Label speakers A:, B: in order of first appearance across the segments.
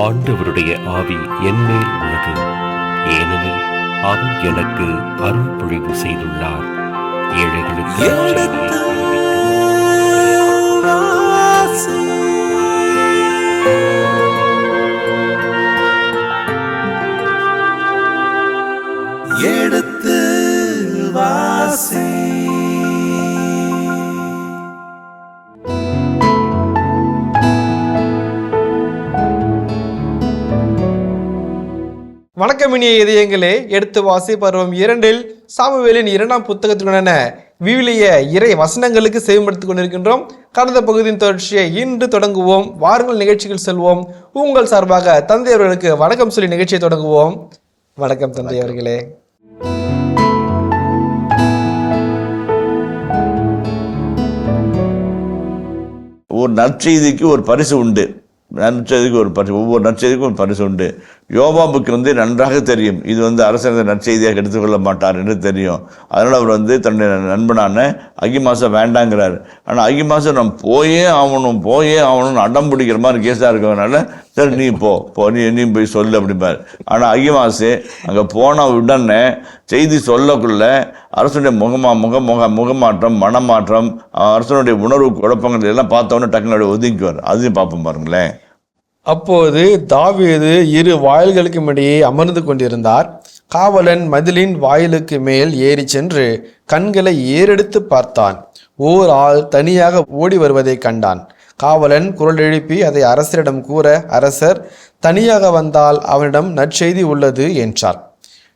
A: ஆண்டவருடைய ஆவி என்மேல் உள்ளது, ஏனெனில் அவர் எனக்கு அருள் பொழிவு செய்துள்ளார். ஏழைகளுக்கு
B: எடுத்து வாசி.
C: வணக்கம் இனிய இதயங்களே, எடுத்து வாசி பருவம் 2 சாமுவேலின் 2ஆம் புத்தகத்துடனான விவிலிய இறை வசனங்களுக்கு செவிமடுத்துக் கொண்டிருக்கின்றோம். கடந்த பகுதியின் தொடர்ச்சியை இன்று தொடங்குவோம். வாருங்கள் நிகழ்ச்சிகள் செல்வோம். உங்கள் சார்பாக தந்தை அவர்களுக்கு வணக்கம் சொல்லி நிகழ்ச்சியை தொடங்குவோம். வணக்கம் தந்தை அவர்களே.
D: ஒரு நற்செய்திக்கு ஒரு பரிசு உண்டு. நற்செய்திக்கு ஒரு பரிசு, ஒவ்வொரு நற்செய்திக்கும் ஒரு பரிசு உண்டு. யோவாபுக்கு நன்றாக தெரியும் இது அரசர் நற்செய்தியாக எடுத்துக்கொள்ள மாட்டார் என்று தெரியும். அதனால் அவர் தன்னுடைய நண்பனான அகிமாசை வேண்டாங்கிறார். ஆனால் அகிமாசை நம்ம போயே ஆகணும்னு அடம் பிடிக்கிற மாதிரி கேஸாக இருக்கிறதுனால சரி நீ நீ போய் சொல்லு அப்படிம்பார். ஆனால் அகிமாசு அங்கே போன உடனே செய்தி சொல்லக்குள்ள அரசனுடைய முகமாற்றம், மனமாற்றம், அரசனுடைய உணர்வு குழப்பங்கள் எல்லாம் பார்த்தோன்னே டக்குனு ஒதுங்கிக்குவார். அதையும் பார்ப்போம் பாருங்களேன்.
C: அப்போது தாவீது 2 வாயில்களுக்கும் இடையே அமர்ந்து கொண்டிருந்தார். காவலன் மதிலின் வாயிலுக்கு மேல் ஏறி சென்று கண்களை ஏறெடுத்து பார்த்தான். ஓர் ஆள் தனியாக ஓடி வருவதை கண்டான். காவலன் குரல் எழுப்பி அதை அரசரிடம் கூற, அரசர் தனியாக வந்தால் அவனிடம் நற்செய்தி உள்ளது என்றார்.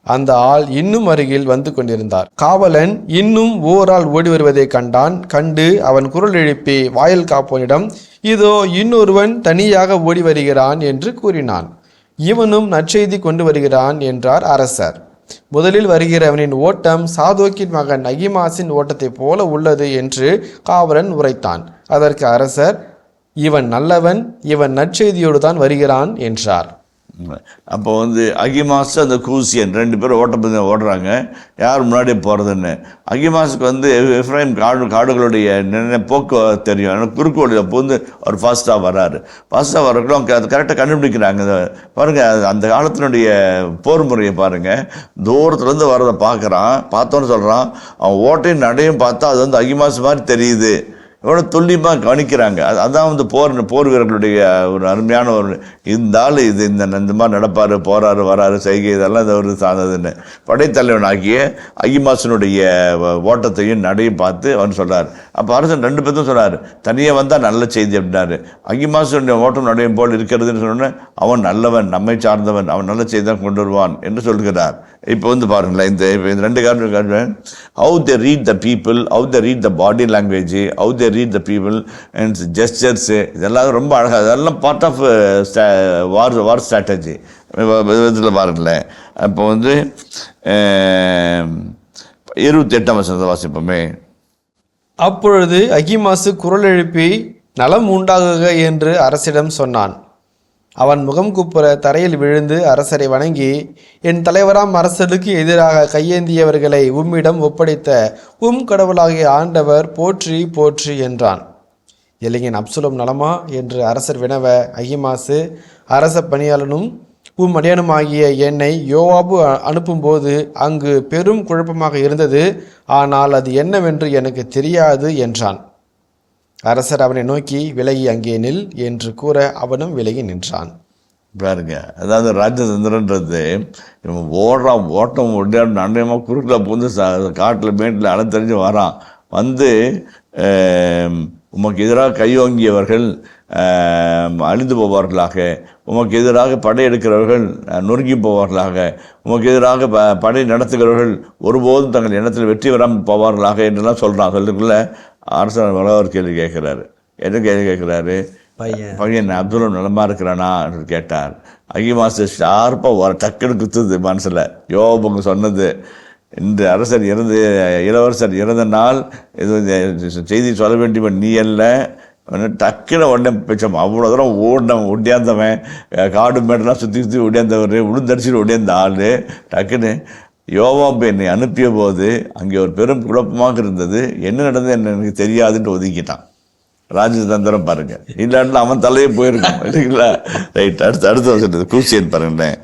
C: அந்த ஆள் இன்னும் அருகில் வந்து கொண்டிருந்தார். காவலன் இன்னும் ஓராள் ஓடி வருவதை கண்டு அவன் குரல் எழுப்பி வாயில் காப்பவனிடம், இதோ இன்னொருவன் தனியாக ஓடி வருகிறான் என்று கூறினான். இவனும் நற்செய்தி கொண்டு வருகிறான் என்றார் அரசர். முதலில் வருகிறவனின் ஓட்டம் சாதோக்கின் மகன் அகிமாசின் ஓட்டத்தைப் போல உள்ளது என்று காவலன் உரைத்தான். அதற்கு அரசர், இவன் நல்லவன், இவன் நற்செய்தியோடு தான் வருகிறான் என்றார்.
D: அப்போ அகிமாசு அந்த கூசியன் 2 பேரும் ஓட்டப்பந்தயம் ஓடுறாங்க, யார் முன்னாடி போகிறதுன்னு. அகிமாசுக்கு எஃப்ரைம் காடுகளுடைய போக்கு தெரியும். ஆனால் குறுக்கு வழியில் அவர் ஃபாஸ்ட்டாக வர்றாரு. ஃபாஸ்ட்டாக வரக்குள்ள அது கரெக்டாக கண்டுபிடிக்கிறாங்க. பாருங்கள், அந்த காலத்தினுடைய போர் முறையை பாருங்கள். தூரத்துலேருந்து வர்றதை பார்த்தோன்னு சொல்கிறான், அவன் ஓட்டையும் நடையும் பார்த்தா அது அகிமாசு மாதிரி தெரியுது. எவ்வளோ துல்லியமாக கவனிக்கிறாங்க. அதான் போர் வீரர்களுடைய ஒரு அருமையான ஒரு இருந்தாலும் இந்த மாதிரி நடப்பார், போகிறாரு, வராரு, செய்கை, இதெல்லாம் இது ஒரு சார்ந்ததுன்னு. படைத்தலைவனாகிய அகிமாசனுடைய ஓட்டத்தையும் நடையும் பார்த்து அவன் சொல்கிறார். அப்போ அரசன் 2 பேர்த்தும் சொல்கிறார், தனியாக வந்தால் நல்ல செய்தி அப்படின்னாரு. அகிமாசனுடைய ஓட்டம் நடையும் போல் இருக்கிறதுன்னு சொன்னோன்னே அவன் நல்லவன், நம்மை சார்ந்தவன், அவன் நல்ல செய்தி தான் கொண்டு வருவான் என்று சொல்கிறார். இப்போ பாருங்களேன், இந்த 2 காரணம், how they read the people, how they read the body language, how they read the people and gestures, இதெல்லாம் ரொம்ப அழகாக, அதெல்லாம் பார்ட் ஆஃப் வார் ஸ்ட்ராட்டஜி இதில் பாருங்களேன். அப்போ 28ஆம் வசனத்தை வாசிப்போமே.
C: அப்பொழுது அகிமாசு குரல் எழுப்பி நலம் உண்டாகுக என்று அரசிடம் சொன்னான். அவன் முகம் குப்புற தரையில் விழுந்து அரசரை வணங்கி, என் தலைவராம் அரசருக்கு எதிராக கையேந்தியவர்களை உம்மிடம் ஒப்படைத்த கடவுளாகிய ஆண்டவர் போற்றி போற்றி என்றான். இளைஞன் அப்சலோம் நலமா என்று அரசர் வினவ, அகிமாசு, அரச பணியாளனும் அடியானுமாகிய என்னை யோவாபு அனுப்பும்போது அங்கு பெரும் குழப்பமாக இருந்தது, ஆனால் அது என்னவென்று எனக்கு தெரியாது என்றான். அரசர் அவனை நோக்கி, விலகி அங்கே நில் என்று கூற அவனும் விலகி நின்றான்.
D: பாருங்க, அதாவது ராஜதந்திரன்றது இவன் ஓட்டம் ஒட்டியாடு அண்டையமாக குறுக்கில் காட்டில் மேட்டில் அலத்தறிஞ்சு வரான். உமக்கு எதிராக கையோங்கியவர்கள் அழிந்து போவார்களாக, உமக்கு எதிராக படையெடுக்கிறவர்கள் நொறுங்கி போவார்களாக, உமக்கு எதிராக படை நடத்துகிறவர்கள் ஒருபோதும் தங்கள் எண்ணத்தில் வெற்றி வராமல் போவார்களாக என்றெல்லாம் சொல்கிறான். சொல்லுக்குள்ள அரசர் ஒரு கேள்வி கேட்குறாரு. என்ன கேள்வி கேட்குறாரு? பையன் அப்துல்லா நலமா இருக்கிறானா என்று கேட்டார். அகிமாசு ஷார்ப்பாக டக்குன்னு குத்துது மனசில். யோபுங்க சொன்னது, இந்த அரசர் இளவரசர் இறந்த நாள் இது செய்தி சொல்ல வேண்டியவன் நீ அல்ல. டக்குன்னு உடனே பிச்சம் அவ்வளோ தூரம் ஒடியாந்தவன், காடு மேடெல்லாம் சுற்றி ஒடியாந்தவர், உளுந்தடிச்சிட்டு ஒடியாந்த ஆள், டக்குன்னு யோவாப் என்னை அனுப்பிய போது அங்கே ஒரு பெரும் குழப்பமாக இருந்தது, என்ன நடந்தது எனக்கு தெரியாதுன்ட்டு ஒதுக்கிட்டான். ராஜதந்திரம் பாருங்க, இல்லாட்டினா அவன் தலையே போயிருக்கும் இல்லைங்களா? ரைட், அடுத்த வருஷம் கூசியன் பாருங்களேன்.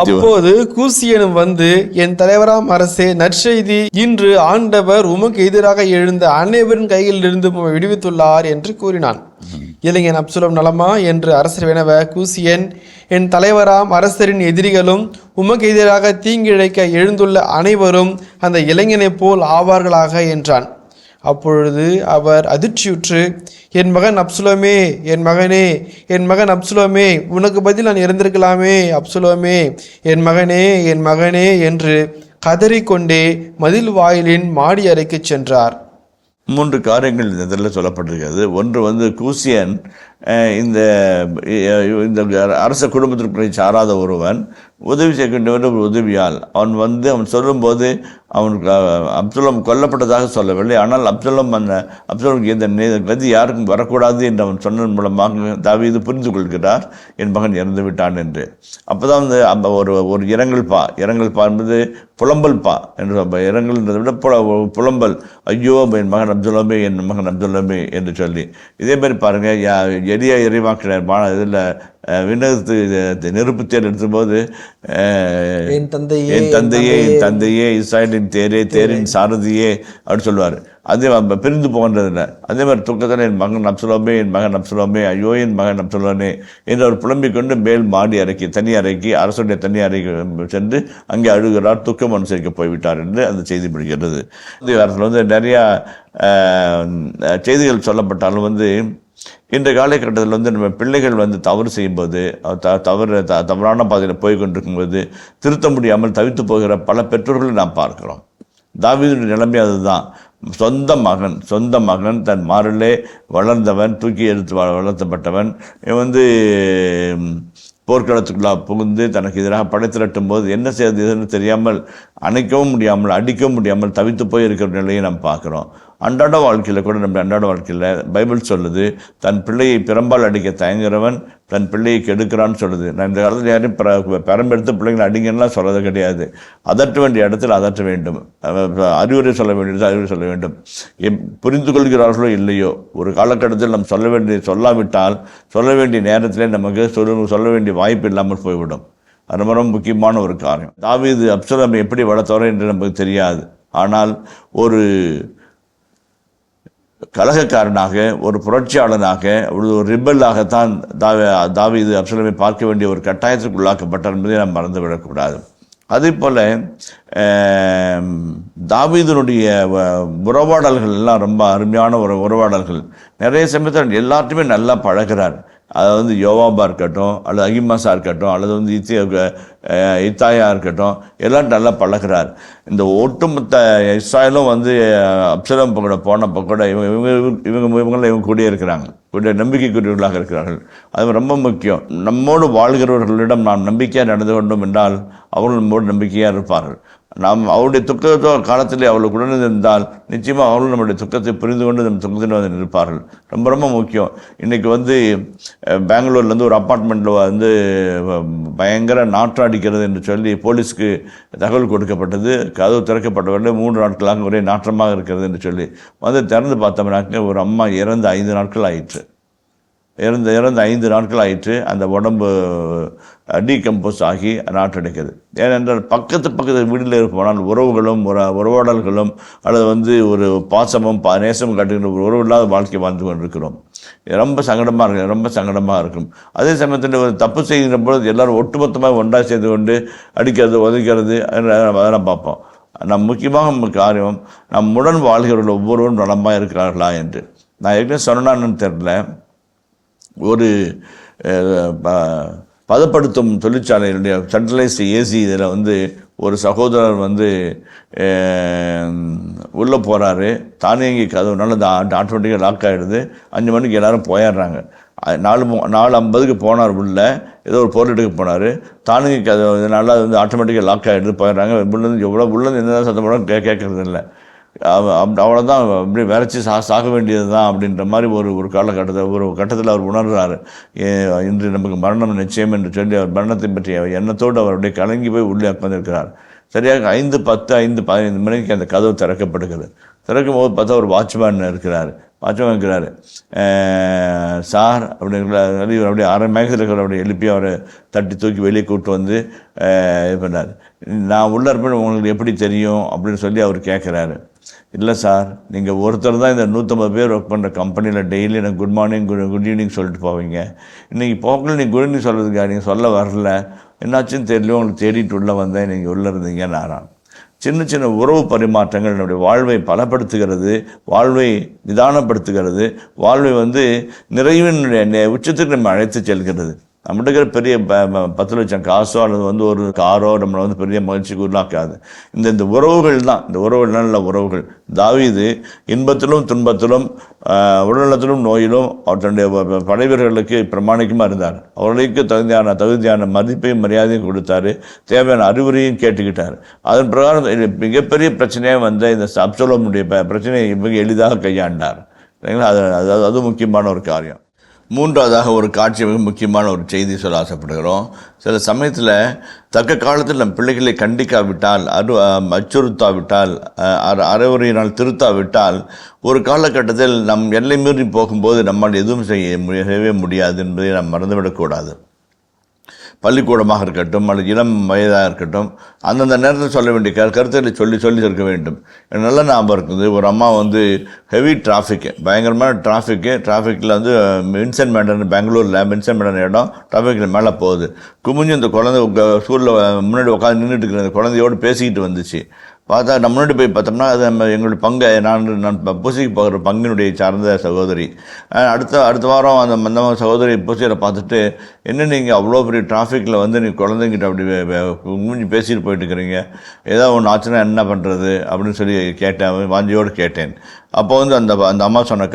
C: அப்போது கூசியனும் வந்து, என் தலைவராம் அரசே, நற்செய்தி, இன்று ஆண்டவர் உமக்கு எதிராக எழுந்த அனைவரின் கையிலிருந்து உம்மை விடுவித்துள்ளார் என்று கூறினான். இளைஞன் அப்சலோம் நலமா என்று அரசர் வினவ, கூசியன், என் தலைவராம் அரசரின் எதிரிகளும் உமக்கு எதிராக தீங்கிழைக்க எழுந்துள்ள அனைவரும் அந்த இளைஞனைப் போல் ஆவார்களாக என்றான். அப்பொழுது அவர் அதிர்ச்சியுற்று, என் மகன் அப்சலோமே, என் மகனே, என் மகன் அப்சலோமே, உனக்கு பதில் நான் இறந்திருக்கலாமே, அப்சலோமே, என் மகனே, என் மகனே என்று கதறிக்கொண்டே மதில் வாயிலின் மாடி அறைக்கு சென்றார்.
D: 3 காரியங்கள் இந்த இதில் சொல்லப்பட்டிருக்கிறது. ஒன்று வந்து கூசியன் இந்த அரச குடும்பத்திற்கு சாராத ஒருவன், உதவி செய்கின்ற ஒரு உதவியால் அவன் சொல்லும்போது அவனுக்கு அப்சலோம் கொல்லப்பட்டதாக சொல்லவில்லை. ஆனால் அப்சலோமுக்கு இந்த கதி யாருக்கும் வரக்கூடாது என்று அவன் சொன்னதன் மூலமாக தாவீது புரிந்து கொள்கிறார், என் மகன் இறந்து விட்டான் என்று. அப்போதான் வந்து ஒரு இரங்கல் பா என்பது புலம்பல் பா என்று, இரங்கல்ன்றதை விட புலம்பல், ஐயோ என் மகன் அப்சலோமே, என் மகன் அப்சலோமே என்று சொல்லி. இதே மாதிரி பாருங்கள், எளிய இறைவாக்கினர் இதில் விண்ணகத்து நெருப்பு தேர் எடுத்தபோது, என் தந்தையே இஸ்ராயலின் தேரின் சாரதியே அப்படின்னு சொல்லுவார். அதே பிரிந்து போகின்றதில்லை. அதே மாதிரி துக்கத்தில் என் மகன் அப்சலோமே, ஐயோ என் மகன் அப்சலோனே என்று அவர் புலம்பிக் கொண்டு மேல் மாடி அறைக்கு, தனி அறைக்கு, அரசுடைய தனி அறைக்கு சென்று அங்கே அழுகிறார், துக்கம் அனுசரிக்க போய்விட்டார் என்று அந்த செய்தி முடிகிறது. அதிகாரத்தில் வந்து நிறையா செய்திகள் சொல்லப்பட்டாலும் வந்து இன்றைய காலகட்டத்தில் வந்து நம்ம பிள்ளைகள் வந்து தவறு செய்யும்போது, தவறான பாதையில் போய் கொண்டிருக்கும்போது திருத்த முடியாமல் தவித்து போகிற பல பெற்றோர்களை நாம் பார்க்கிறோம். தாவீதுடைய நிலைமை அதுதான். சொந்த மகன் தன் மாரிலே வளர்ந்தவன், தூக்கி எடுத்து வளர்த்தப்பட்டவன், வந்து போர்க்களத்துக்குள்ளாக புகுந்து தனக்கு எதிராக படை திரட்டும் போது என்ன செய்யறதுன்னு தெரியாமல், அணைக்கவும் முடியாமல், அடிக்கவும் முடியாமல் தவித்து போய் இருக்கிற நிலையை நாம் பார்க்குறோம். அன்றாட வாழ்க்கையில் கூட, நம்ம அன்றாட வாழ்க்கையில் பைபிள் சொல்லுது, தன் பிள்ளையை பிரம்பால் அடிக்க தயங்குறவன் தன் பிள்ளையை கெடுக்கிறான்னு சொல்லுது. நான் இந்த காலத்தில் யாரையும் பெரம்பெடுத்து பிள்ளைங்களை அடிங்கன்னா சொல்கிறது கிடையாது. அதற்ற வேண்டிய இடத்துல அதற்ற வேண்டும், அறிவுரை சொல்ல வேண்டியது அறிவுரை சொல்ல வேண்டும். புரிந்து கொள்கிறார்களோ இல்லையோ, ஒரு காலகட்டத்தில் நம்ம சொல்லாவிட்டால் சொல்ல வேண்டிய நேரத்திலே நமக்கு சொல்ல வேண்டிய வாய்ப்பு இல்லாமல் போய்விடும். அது ரொம்ப முக்கியமான ஒரு காரியம். தாவீது அப்சலோமை எப்படி வளர்த்தவரோ என்று நமக்கு தெரியாது. ஆனால் ஒரு கலகக்காரனாக, ஒரு புரட்சியாளனாக, ஒரு ரிபல்லாகத்தான் தாவீது அப்சலோமை பார்க்க வேண்டிய ஒரு கட்டாயத்திற்கு உள்ளாக்கப்பட்டார் என்பதை நாம் மறந்துவிடக்கூடாது. அதே போல் தாவீதுனுடைய உறவாடல்கள் எல்லாம் ரொம்ப அருமையான உறவாடல்கள். நிறைய சமயத்தில் எல்லார்ட்டுமே நல்லா பழகிறார். அதாவது யோவாபா இருக்கட்டும், அல்லது அகிமாசா இருக்கட்டும், அல்லது வந்து இத்தாயா இருக்கட்டும், எல்லாம் நல்லா பழகிறார். இந்த ஒட்டுமொத்த இஸ்ராயலும் வந்து அப்சலோம் கூட போனப்போ கூட இவங்க கூடயே இருக்கிறாங்க, கூட நம்பிக்கைக்குரியவர்களாக இருக்கிறார்கள். அது ரொம்ப முக்கியம். நம்மோடு வாழ்கிறவர்களிடம் நாம் நம்பிக்கையாக நடந்து கொண்டோம் என்றால் அவர்கள் நம்மோடு நம்பிக்கையாக இருப்பார்கள். நாம் அவருடைய துக்க காலத்திலே அவர்களுக்கு உடனே இருந்தால் நிச்சயமாக அவர்களும் நம்முடைய துக்கத்தை புரிந்து கொண்டு நம்ம துக்கத்தில் வந்து நிற்பார்கள். ரொம்ப ரொம்ப முக்கியம். இன்றைக்கி வந்து பெங்களூர்லேருந்து ஒரு அப்பார்ட்மெண்ட்டில் வந்து பயங்கர நாற்றம் அடிக்கிறது என்று சொல்லி போலீஸ்க்கு தகவல் கொடுக்கப்பட்டது. கதவு திறக்கப்பட்டவர்கள் 3 நாட்களாக ஒரே நாற்றமாக இருக்கிறது என்று சொல்லி வந்து திறந்து பார்த்தோம்னாக்க ஒரு அம்மா இறந்து 5 நாட்கள் ஆயிற்று. இறந்து 5 நாட்கள் ஆயிற்று. அந்த உடம்பு டீகம்போஸ் ஆகி நாற்றடைக்கிறது. ஏனென்றால் பக்கத்து வீட்டில் இருப்போனால் உறவுகளும் உறவாடல்களும் அல்லது வந்து ஒரு பாசமும் நேசமும் காட்டுகின்ற ஒரு உறவு இல்லாத வாழ்க்கை வாழ்ந்து கொண்டிருக்கிறோம். ரொம்ப சங்கடமாக இருக்கும். அதே சமயத்தில் ஒரு தப்பு செய்கின்ற பொழுது எல்லோரும் ஒட்டுமொத்தமாக ஒன்றாக செய்து கொண்டு அடிக்கிறது, உதைக்கிறது அதெல்லாம் பார்ப்போம். நம் முக்கியமாக காரியம், நம்முடன் வாழ்கிறவர்கள் ஒவ்வொருவரும் நலமாக இருக்கிறார்களா என்று. நான் ஏற்கனவே சொன்னான்னு தெரியல, ஒரு பதப்படுத்தும் தொழிற்சாலையினுடைய சென்ட்ரலைஸ்டு ஏசி இதில் வந்து ஒரு சகோதரர் வந்து உள்ளே போகிறாரு. தானியங்கி கதவுனால அந்த ஆட்டோமேட்டிக்காக லாக் ஆகிடுது. 5 மணிக்கு எல்லோரும் போயிடுறாங்க. 4:50 போனார். உள்ளே ஏதோ ஒரு பொருள் எடுக்க போனார். தானியங்கி கதவு இதனால அது வந்து ஆட்டோமேட்டிக்காக லாக் ஆகிடுது. போயிடுறாங்க. உள்ளேருந்து எந்த சத்தம் போட கேட்கறது இல்லை. அவ்வளோதான், அப்படி விரைச்சி சாக வேண்டியது தான் அப்படின்ற மாதிரி ஒரு கட்டத்தில் அவர் உணர்கிறார். இன்று நமக்கு மரணம் நிச்சயம் என்று சொல்லி அவர் மரணத்தை பற்றிய எண்ணத்தோடு அவருடைய கலங்கி போய் உள்ளே உட்கார்ந்திருக்கிறார். சரியாக 5:10, 5:15 மணிக்கு அந்த கதவு திறக்கப்படுகிறது. திறக்கும் போது பார்த்தா ஒரு வாட்ச்மேன் இருக்கிறார். வாட்ச்மேன் இருக்கிறாரு. சார் அப்படிங்கிற இவர் அப்படியே அரை மேகத்தில் இருக்கிற அப்படி எழுப்பி அவரை தட்டி தூக்கி வெளியே கூப்பிட்டு வந்து இது பண்ணார். நான் உள்ளே இருப்பேன் உங்களுக்கு எப்படி தெரியும் அப்படின்னு சொல்லி அவர் கேட்குறாரு. இல்லை சார், நீங்கள் ஒருத்தர் தான் இந்த 150 பேர் ஒர்க் பண்ணுற கம்பெனியில் டெய்லி எனக்கு குட் மார்னிங் குட் ஈவினிங் சொல்லிட்டு போவீங்க. இன்றைக்கி போக்கில் நீங்கள் குட் ஈவினிங் சொல்கிறதுக்கா நீங்கள் சொல்ல வரல, என்னாச்சுன்னு தெரியல, உங்களுக்கு தேடிட்டு உள்ளே வந்தேன், நீங்கள் உள்ளே இருந்தீங்கன்னு ஆறான். சின்ன சின்ன உறவு பரிமாற்றங்கள் நம்முடைய வாழ்வை பலப்படுத்துகிறது, வாழ்வை நிதானப்படுத்துகிறது, வாழ்வை நிறைவினுடைய உச்சத்துக்கு நம்ம அழைத்து செல்கிறது. நம்மகிட்ட இருக்கிற பெரிய 10 லட்சம் காசோ அல்லது ஒரு காரோ நம்மளை பெரிய மகிழ்ச்சிக்கு உள்ளாக்காது. இந்த உறவுகள் தான், இந்த உறவுகள் நல்ல உறவுகள். தாவீது இன்பத்திலும் துன்பத்திலும் உடல்நலத்திலும் நோயிலும் அவர் தன்னுடைய படைவீரர்களுக்கு பிரமாணிக்கமாக இருந்தார். அவர்களுக்கு தகுதியான மதிப்பையும் மரியாதையும் கொடுத்தாரு, தேவையான அறிவுரையும் கேட்டுக்கிட்டார். அதன் பிரகாரம் மிகப்பெரிய பிரச்சனையாக வந்த இந்த அப்சலோமுடைய பிரச்சனையை மிக எளிதாக கையாண்டார். சரிங்களா? அது முக்கியமான ஒரு காரியம். மூன்றாவதாக ஒரு காட்சி மிக முக்கியமான ஒரு செய்தி சொல்ல ஆசைப்படுகிறோம். சில சமயத்தில் தக்க காலத்தில் நம் பிள்ளைகளை கண்டிக்காவிட்டால், அச்சுறுத்தாவிட்டால், அறிவுரையினால் திருத்தாவிட்டால், ஒரு காலகட்டத்தில் நம் எல்லை மீறி போகும்போது நம்மால் எதுவும் செய்யவே முடியாது என்பதை நாம் மறந்துவிடக்கூடாது. பள்ளிக்கூடமாக இருக்கட்டும் அல்லது இளம் வயதாக இருக்கட்டும், அந்தந்த நேரத்தில் சொல்ல வேண்டிய கருத்துக்களை சொல்லி இருக்க வேண்டும். எனக்கு நல்ல ஞாபகம் இருக்குது, ஒரு அம்மா ஹெவி டிராஃபிக்கு, பயங்கரமான டிராஃபிக்கில் வின்சென்ட் மேடன், பெங்களூரில் வின்சென்ட் மேடன் இடம் டிராஃபிக்கில் மேலே போகுது. குமிஞ்சு இந்த குழந்தை ஸ்கூலில் முன்னாடி உட்காந்து நின்றுட்டு இருக்கிற அந்த குழந்தையோடு பேசிக்கிட்டு வந்துச்சு. பார்த்தா நம்ம முன்னாடி போய் பார்த்தோம்னா அது எங்களுடைய பங்கை நான் பூசிக்கு போகிற பங்கினுடைய சார்ந்த சகோதரி. அடுத்த வாரம் அந்த சகோதரி பூசியரை பார்த்துட்டு, என்ன நீங்கள் அவ்வளோ பெரிய டிராஃபிக்கில் நீ குழந்தைங்கிட்ட அப்படி மூஞ்சி பேசிட்டு போயிட்டு இருக்கிறீங்க, ஏதாவது ஒன்று ஆச்சுன்னா என்ன பண்ணுறது அப்படின்னு சொல்லி கேட்டேன், வாஞ்சியோடு கேட்டேன். அப்போ அந்த அம்மா சொன்ன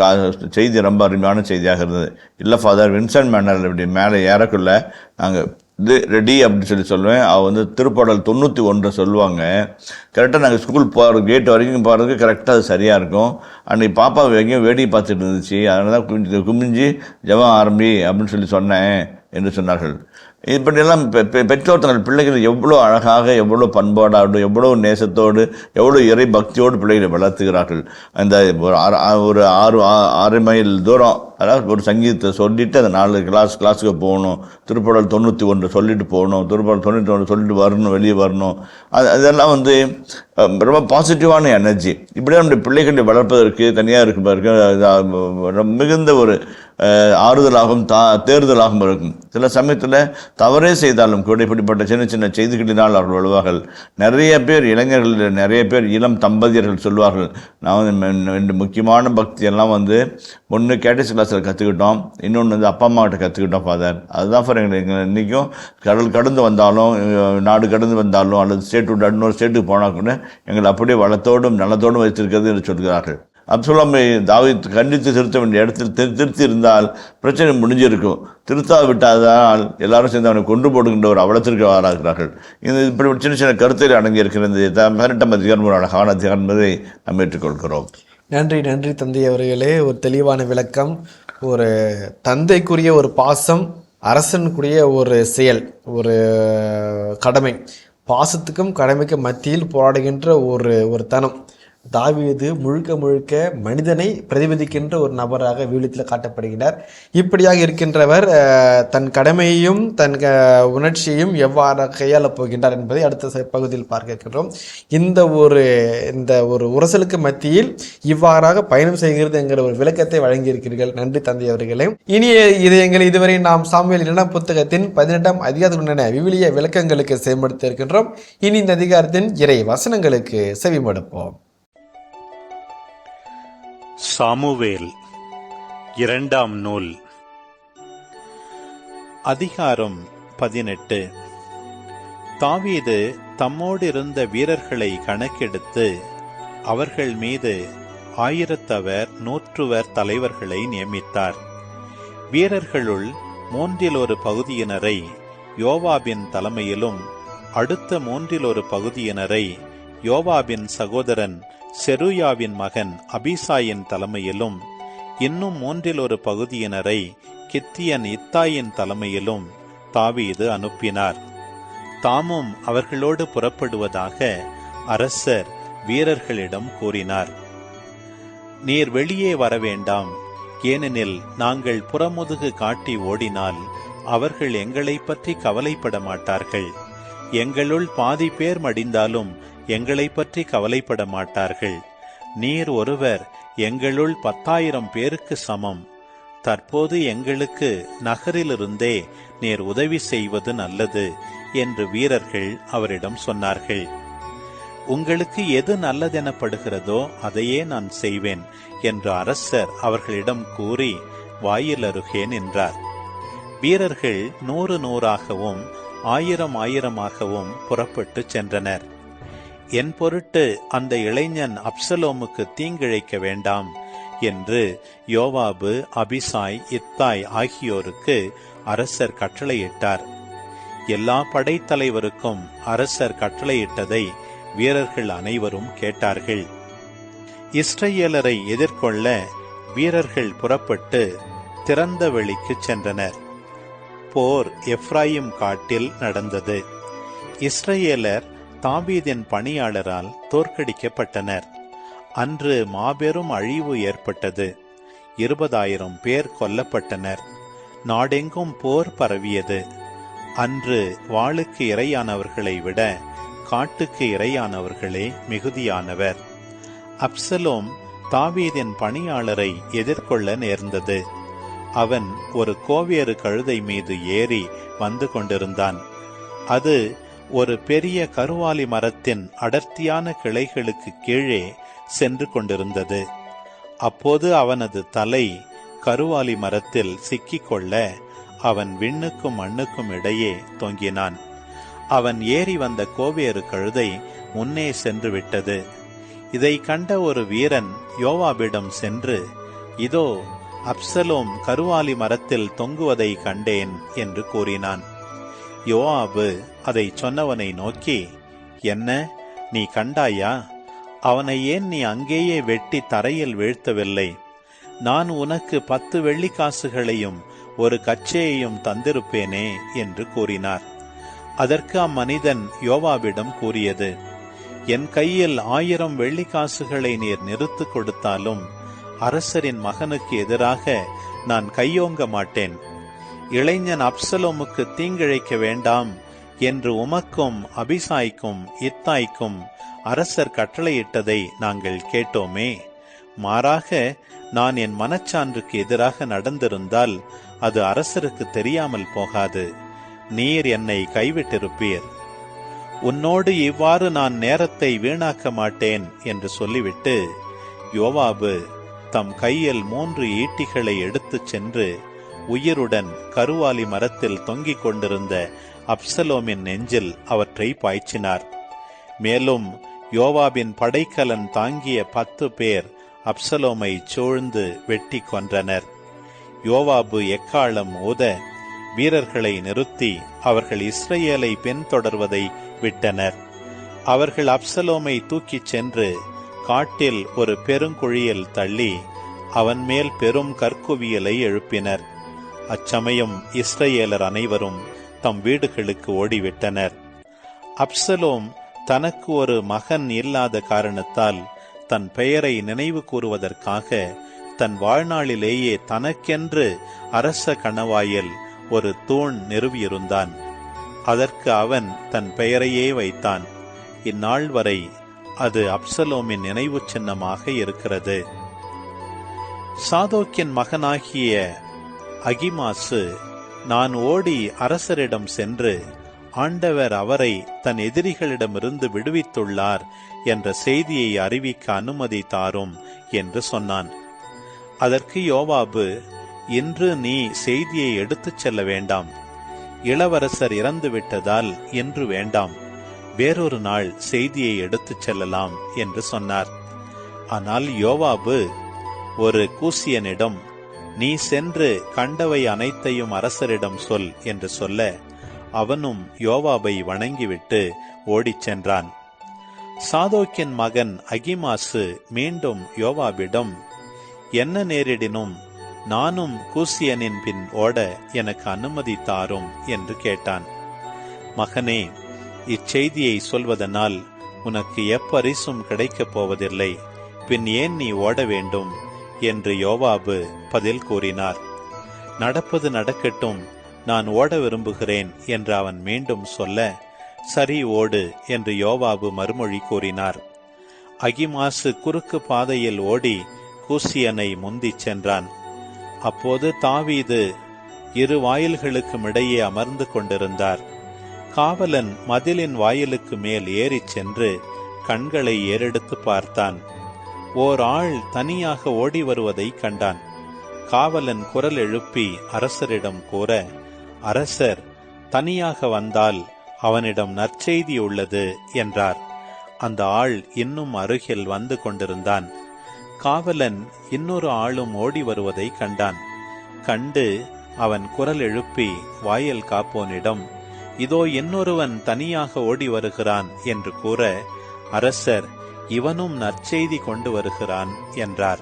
D: செய்தி ரொம்ப அருமையான செய்தியாக இருந்தது. இல்லை ஃபாதர், வின்சென்ட் மேனர் இப்படி மேலே ஏறக்குள்ள நாங்கள் ரெடி அப்படின்னு சொல்லுவேன். அவள் திருப்பாடல் 91 சொல்லுவாங்க. கரெக்டாக நாங்கள் ஸ்கூல் போகிற கேட் வரைக்கும் போகிறதுக்கு கரெக்டாக அது சரியாக இருக்கும். அன்றைக்கி பாப்பா எங்கேயும் வேடிக்கை பார்த்துட்டு இருந்துச்சு, அதனால தான் குமிஞ்சு ஜெபம் ஆரம்பி அப்படின்னு சொன்னேன் என்று சொன்னார்கள். இப்படியெல்லாம் பெற்றோர் தங்கள் பிள்ளைகள் எவ்வளோ அழகாக, எவ்வளோ பண்பாடோடு, எவ்வளோ நேசத்தோடு, எவ்வளோ இறை பக்தியோடு பிள்ளைகளை வளர்த்துகிறார்கள். அந்த ஒரு 6 மைல் தூரம், அதாவது ஒரு சங்கீதத்தை சொல்லிவிட்டு அந்த 4 கிளாஸுக்கு போகணும், திருப்பாடல் 91 சொல்லிட்டு போகணும், திருப்பாடல் 91 சொல்லிட்டு வரணும், வெளியே வரணும். அதெல்லாம் ரொம்ப பாசிட்டிவான எனர்ஜி. இப்படியே நம்முடைய பிள்ளைகளை வளர்ப்பதற்கு தனியாக இருப்பதற்கு மிகுந்த ஒரு ஆறுதலாகவும் தேர்தலாகவும் இருக்கும். சில சமயத்தில் தவறே செய்தாலும் கூட இப்படிப்பட்ட சின்ன சின்ன செய்திகளினால் அவர்கள் வழுவார்கள். நிறைய பேர் இளைஞர்கள், நிறைய பேர் இளம் தம்பதியர்கள் சொல்வார்கள், நான் 2 முக்கியமான பக்தியெல்லாம் ஒன்று கேட்டஸ் கிளாஸில் கற்றுக்கிட்டோம், இன்னொன்று அப்பா அம்மாக்கிட்ட கற்றுக்கிட்டோம் ஃபாதர். அதுதான் ஃபார் எங்களுக்கு இன்றைக்கும் கடந்து வந்தாலும், நாடு கடந்து வந்தாலும், அல்லது ஸ்டேட் விட்டு இன்னொரு ஸ்டேட்டுக்கு போனால் கூட எங்களை அப்படியே வளத்தோடும் நலத்தோடும் வைத்திருக்கிறது என்று சொல்கிறார்கள். அப்சலோமை தாவீது கண்டித்து திருத்த வேண்டிய இடத்தில் திருத்தி இருந்தால் பிரச்சனை முடிஞ்சிருக்கும். திருத்தாவிட்டால் எல்லாரும் சேர்ந்து அவனை கொண்டு போடுகின்ற ஒரு அவலத்திற்கு ஆளாகிறார்கள். இப்படி சின்ன சின்ன கருத்தில் அடங்கியிருக்கிற இந்த 18ஆம் அதிகாரம் ஒரு அழகான அதிகாரம் என்பதை நாம் ஏற்றுக்கொள்கிறோம்.
C: நன்றி தந்தை அவர்களே. ஒரு தெளிவான விளக்கம். ஒரு தந்தைக்குரிய ஒரு பாசம், அரசனுக்குரிய ஒரு செயல், ஒரு கடமை, பாசத்துக்கும் கடமைக்கும் மத்தியில் போராடுகின்ற ஒரு தனம். தாவீது முழுக்க மனிதனை பிரதிபலிக்கின்ற ஒரு நபராக விவிலியத்தில் காட்டப்படுகிறார். இப்படியாக இருக்கின்றவர் தன் கடமையையும் தன் உணர்ச்சியையும் எவ்வாறு கையாளப் போகின்றார் என்பதை அடுத்த பகுதியில் பார்க்க இருக்கின்றோம். இந்த ஒரு உரசலுக்கு மத்தியில் இவ்வாறாக பயணம் செய்கிறது என்கிற ஒரு விளக்கத்தை வழங்கியிருக்கிறீர்கள். நன்றி தந்தை அவர்களே. இனிய இதயங்கள், இதுவரை நாம் சாமுவேல் 2ஆம் புத்தகத்தின் 18ஆம் அதிகாரத்துடனான விவிலிய விளக்கங்களுக்கு செயல்படுத்த இருக்கின்றோம். இனி இந்த அதிகாரத்தின் இறை வசனங்களுக்கு செவிமடுப்போம்.
E: சாமுவேல் 2ஆம் நூல், அதிகாரம் 18. தாவீது தம்மோடிருந்த வீரர்களை கணக்கெடுத்து அவர்கள் மீது 1000 தலைவர்களை நியமித்தார். வீரர்களுள் 1/3 பகுதியினரை யோவாபின் தலைமையிலும், அடுத்த 1/3 பகுதியினரை யோவாபின் சகோதரன் செருயாவின் மகன் அபிசாயின் தலைமையிலும், இன்னும் 1/3 பகுதியினரை கித்தியன் இத்தாயின் தலைமையிலும் தாவீது அனுப்பினார். தாமும் அவர்களோடு புறப்படுவதாக அரசர் வீரர்களிடம் கூறினார். நீர் வெளியே வர வேண்டாம், ஏனெனில் நாங்கள் புறமுதுகு காட்டி ஓடினால் அவர்கள் எங்களை பற்றி கவலைப்பட மாட்டார்கள். எங்களுள் பாதி பேர் மடிந்தாலும் எங்களை பற்றி கவலைப்பட மாட்டார்கள். நீர் ஒருவர் எங்களுள் 10,000 பேருக்கு சமம். தற்போது எங்களுக்கு நகரிலிருந்தே நீர் உதவி செய்வது நல்லது என்று வீரர்கள் அவரிடம் சொன்னார்கள். உங்களுக்கு எது நல்லதெனப்படுகிறதோ அதையே நான் செய்வேன் என்று அரசர் அவர்களிடம் கூறி வாயில் அருகே நின்றார். வீரர்கள் 100 100ஆகவும் 1000 1000ஆகவும் புறப்பட்டு சென்றனர். என் பொருட்டு அந்த இளைஞன் அப்சலோமுக்கு தீங்கிழைக்க வேண்டாம் என்று யோவாபு, அபிசாய், இத்தாய் ஆகியோருக்கு அரசர் கட்டளையிட்டார். எல்லா படைத்தலைவருக்கும் அரசர் கட்டளையிட்டதை வீரர்கள் அனைவரும் கேட்டார்கள். இஸ்ரவேலரை எதிர்கொள்ள வீரர்கள் புறப்பட்டு திறந்த வெளிக்கு சென்றனர். போர் எப்ராயிம் காட்டில் நடந்தது. இஸ்ரவேலர் தாவீதின் பணியாளரால் தோற்கடிக்கப்பட்டனர். அன்று மாபெரும் அழிவு ஏற்பட்டது. 20,000 பேர் கொல்லப்பட்டனர். நாடெங்கும் போர் பரவியது. அன்று வாளுக்கு இரையானவர்களை விட காட்டுக்கு இரையானவர்களே மிகுதியானவர். அப்சலோம் தாவீதின் பணியாளரை எதிர்கொள்ள நேர்ந்தது. அவன் ஒரு கோவேறு கழுதை மீது ஏறி வந்து கொண்டிருந்தான். அது ஒரு பெரிய கருவாலி மரத்தின் அடர்த்தியான கிளைகளுக்கு கீழே சென்று கொண்டிருந்தது. அப்போது அவனது தலை கருவாலி மரத்தில் சிக்கிக்கொள்ள அவன் விண்ணுக்கும் மண்ணுக்கும் இடையே தொங்கினான். அவன் ஏறி வந்த கோவேறு கழுதை முன்னே சென்று விட்டது. இதை கண்ட ஒரு வீரன் யோவாபிடம் சென்று, இதோ அப்சலோம் கருவாலி மரத்தில் தொங்குவதை கண்டேன் என்று கூறினான். யோவாபு அதை சொன்னவனை நோக்கி, என்ன, நீ கண்டாயா? அவனை ஏன் நீ அங்கேயே வெட்டி தரையில் வீழ்த்தவில்லை? நான் உனக்கு 10 வெள்ளிக்காசுகளையும் ஒரு கச்சையையும் தந்திருப்பேனே என்று கூறினார். அதற்கு அம்மனிதன் யோவாபிடம் கூறியது, என் கையில் 1000 வெள்ளிக்காசுகளை நீர் நிறுத்து கொடுத்தாலும் அரசரின் மகனுக்கு எதிராக நான் கையோங்க மாட்டேன். இளைஞன் அப்சலோமுக்கு தீங்கிழைக்க வேண்டாம் என்று உமக்கும் அபிசாய்க்கும் இத்தாய்க்கும் அரசர் கட்டளையிட்டதை நாங்கள் கேட்டோமே. மாறாக நான் என் மனச்சான்றுக்கு எதிராக நடந்திருந்தால் அது அரசருக்கு தெரியாமல் போகாது. நீர் என்னை கைவிட்டிருப்பீர். உன்னோடு இவ்வாறு நான் நேரத்தை வீணாக்க மாட்டேன் என்று சொல்லிவிட்டு யோவாபு தம் கையில் 3 ஈட்டிகளை எடுத்துச் சென்று உயிருடன் கருவாலி மரத்தில் தொங்கிக் கொண்டிருந்த அப்சலோமின் நெஞ்சில் அவற்றை பாய்ச்சினார். மேலும் யோவாபின் படைக்கலன் தாங்கிய 10 பேர் அப்சலோமை சூழ்ந்து வெட்டி கொன்றனர். யோவாபு எக்காளம் ஊத வீரர்களை நிறுத்தி அவர்கள் இஸ்ரவேலை பின்தொடர்வதை விட்டனர். அவர்கள் அப்சலோமை தூக்கிச் சென்று காட்டில் ஒரு பெருங்குழியில் தள்ளி அவன் மேல் பெரும் கற்குவியலை எழுப்பினர். அச்சமயம் இஸ்ரவேலர் அனைவரும் தம் வீடுகளுக்கு ஓடிவிட்டனர். அப்சலோம் தனக்கு ஒரு மகன் இல்லாத காரணத்தால் தன் பெயரை நினைவு கூறுவதற்காக தன் வாழ்நாளிலேயே தனக்கென்று அரச கணவாயில் ஒரு தூண் நிறுவியிருந்தான். அதற்கு அவன் தன் பெயரையே வைத்தான். இந்நாள் வரை அது அப்சலோமின் நினைவு சின்னமாக இருக்கிறது. சாதோக்கின் மகனாகிய அகிமாசு நான் ஓடி அரசரிடம் சென்று ஆண்டவர் அவரை தன் எதிரிகளிடமிருந்து விடுவித்துள்ளார் என்ற செய்தியை அறிவிக்க அனுமதி தாரும் என்று சொன்னான். அதற்கு யோவாபு, இன்று நீ செய்தியை எடுத்துச் செல்ல வேண்டாம். இளவரசர் இறந்து விட்டதால் இன்று வேண்டாம், வேறொரு நாள் செய்தியை எடுத்துச் செல்லலாம் என்று சொன்னார். ஆனால் யோவாபு ஒரு கூசியனிடம், நீ சென்று கண்டவை அனைத்தையும் அரசரிடம் சொல் என்று சொல்ல அவனும் யோவாபை வணங்கிவிட்டு ஓடிச் சென்றான். சாதோக்கின் மகன் அகிமாசு மீண்டும் யோவாபிடம், என்ன நேரிடினும் நானும் கூசியனின் பின் ஓட எனக்கு அனுமதி தாரும் என்று கேட்டான். மகனே, இச்செய்தியை சொல்வதனால் உனக்கு எப்பரிசும் கிடைக்கப் போவதில்லை. பின் ஏன் நீ ஓட வேண்டும் என்று யோவாபு பதில் கூறினார். நடப்பது நடக்கட்டும், நான் ஓட விரும்புகிறேன் என்று அவன் மீண்டும் சொல்ல, சரி ஓடு என்று யோவாபு மறுமொழி கூறினார். அகிமாசு குறுக்கு பாதையில் ஓடி கூசியனை முந்திச் சென்றான். அப்போது தாவீது இரு வாயில்களுக்கும் இடையே அமர்ந்து கொண்டிருந்தார். காவலன் மதிலின் வாயிலுக்கு மேல் ஏறிச் சென்று கண்களை ஏறெடுத்து பார்த்தான். ஓர் ஆள் தனியாக ஓடி வருவதை கண்டான். காவலன் குரல் எழுப்பி அரசரிடம் கூற, அரசர் தனியாக வந்தால் அவனிடம் நற்செய்தி உள்ளது என்றார். அந்த ஆள் இன்னும் அருகில் வந்து கொண்டிருந்தான். காவலன் இன்னொரு ஆளும் ஓடி வருவதை கண்டான். கண்டு அவன் குரல் எழுப்பி வாயில் காப்போனிடம், இதோ இன்னொருவன் தனியாக ஓடி வருகிறான் என்று கூற, அரசர் இவனும் நற்செய்தி கொண்டு வருகிறான் என்றார்.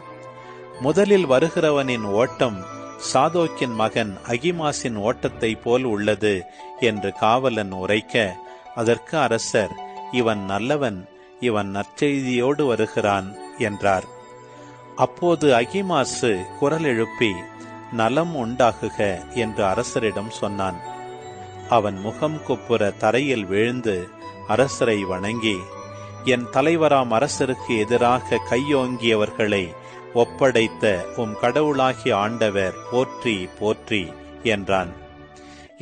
E: முதலில் வருகிறவனின் ஓட்டம் சாதோக்கின் மகன் அகிமாசின் ஓட்டத்தை போல் உள்ளது என்று காவலன் உரைக்க, அதற்கு அரசர், இவன் நல்லவன், இவன் நற்செய்தியோடு வருகிறான் என்றார். அப்போது அகிமாசு குரல் எழுப்பி நலம் உண்டாகுக என்று அரசரிடம் சொன்னான். அவன் முகம் குப்புற தரையில் விழுந்து அரசரை வணங்கி, என் தலைவராம் அரசருக்கு எதிராக கையோங்கியவர்களை ஒப்படைத்த உம் கடவுளாகிய ஆண்டவர் போற்றி போற்றி என்றான்.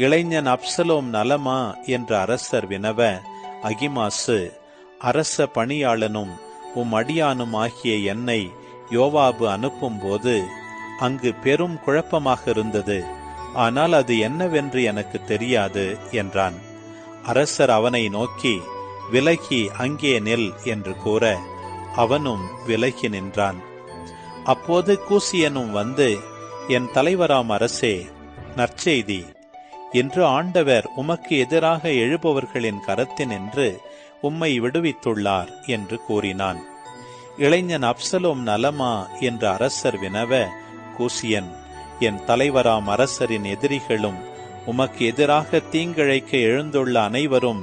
E: இளைஞன் அப்சலோம் நலமா என்று அரசர் வினவ, அகிமாசு, அரச பணியாளனும் உம் அடியானும் ஆகிய என்னை யோவாபு அனுப்பும்போது அங்கு பெரும் குழப்பமாக இருந்தது. ஆனால் அது என்னவென்று எனக்கு தெரியாது என்றான். அரசர் அவனை நோக்கி, விலகி அங்கே நில் என்று கூற, அவனும் விலகி நின்றான். அப்போது கூசியனும் வந்து, என் தலைவராம் அரசே, நற்செய்தி, இன்று ஆண்டவர் உமக்கு எதிராக எழுபவர்களின் கரத்தினின்று உம்மை விடுவித்துள்ளார் என்று கூறினான். இளைஞன் அப்சலோம் நலமா என்று அரசர் வினவ, கூசியன், என் தலைவராம் அரசரின் எதிரிகளும் உமக்கு எதிராக தீங்கிழைக்க எழுந்துள்ள அனைவரும்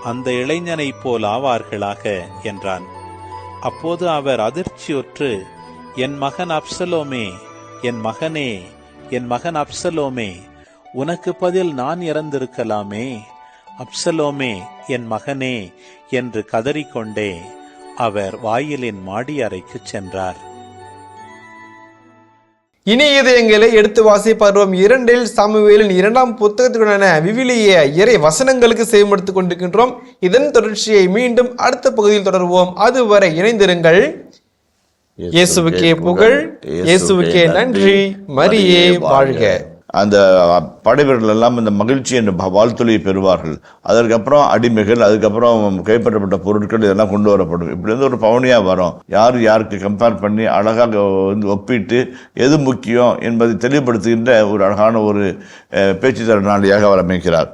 E: அந்த இளைஞனைப் போல் ஆவார்களாக என்றான். அப்போது அவர் அதிர்ச்சியுற்று, என் மகன் அப்சலோமே, என் மகனே, என் மகன் அப்சலோமே, உனக்கு பதில் நான் இறந்திருக்கலாமே, அப்சலோமே என் மகனே என்று கதறிக்கொண்டே அவர் வாயிலின் மாடி அறைக்கு சென்றார்.
C: இனி இதயங்களை எடுத்து வாசி பருவம் 2 சாமுவேலின் 2ஆம் புத்தகத்துடனான விவிலிய இறை வசனங்களுக்கு செய்யப்படுத்திக் கொண்டிருக்கின்றோம். இதன் தொடர்ச்சியை மீண்டும் அடுத்த பகுதியில் தொடர்வோம். அதுவரை இணைந்திருங்கள். இயேசுவுக்கே புகழ், இயேசுவுக்கே நன்றி, மரியே வாழ்க.
D: அந்த படைவீரர்கள் எல்லாம் இந்த மகிழ்ச்சி என்ற வாழ்த்தொலியை பெறுவார்கள். அதற்கப்புறம் அடிமைகள், அதுக்கப்புறம் கைப்பற்றப்பட்ட பொருட்கள் இதெல்லாம் கொண்டு வரப்படும். இப்படி வந்து ஒரு பவுனியாக வரும். யார் யாருக்கு கம்பேர் பண்ணி அழகாக வந்து ஒப்பிட்டு எது முக்கியம் என்பதை தெளிவுபடுத்துகின்ற ஒரு அழகான ஒரு பேச்சு திறனாளியாக அவர் அமைக்கிறார்.